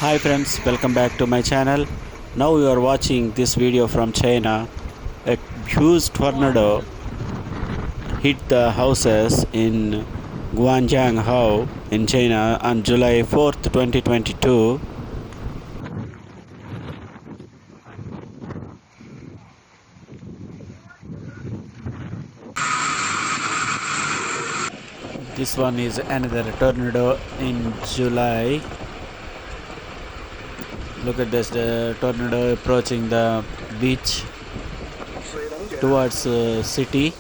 Hi friends, welcome back to my channel. Now you are watching this video from China. A huge tornado hit the houses in Guangzhou in China on July 4th, 2022. This one is another tornado in July. Look at this, the tornado approaching the beach towards city.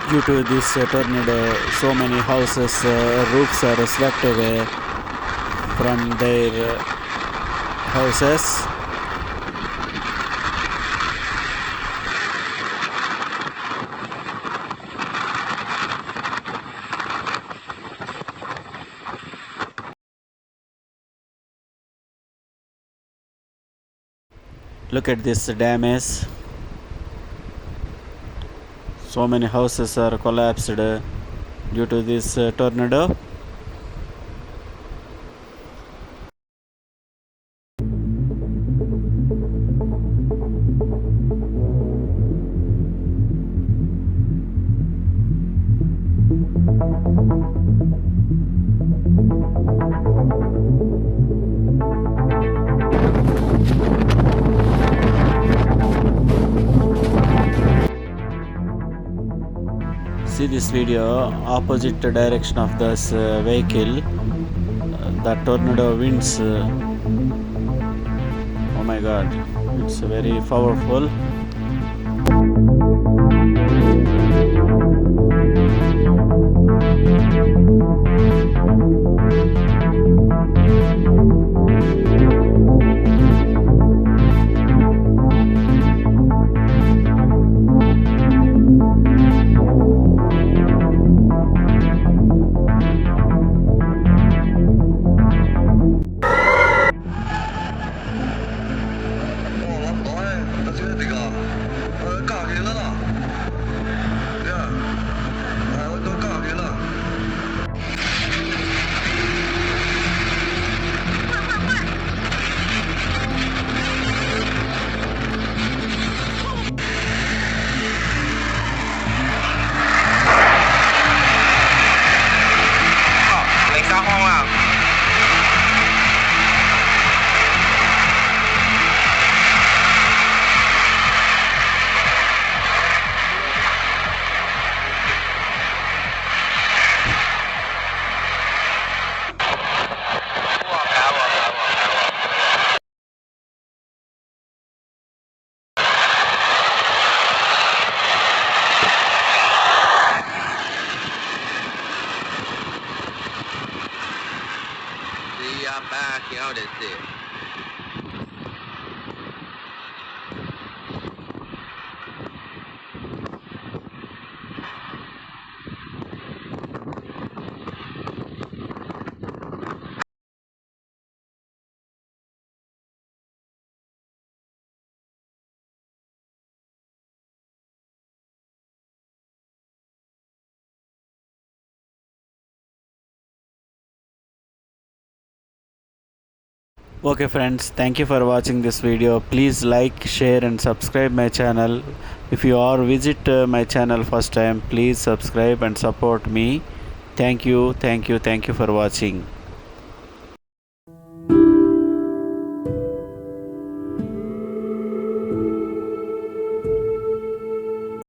Due to this tornado, so many houses, roofs are swept away from their houses. Look at this damage. So many houses are collapsed due to this tornado. See this video, opposite direction of this vehicle, the tornado winds, oh my god, it's very powerful. Okay friends, thank you for watching this video. Please like, share and subscribe my channel. If you are visit my channel first time, please subscribe and support me. Thank you for watching.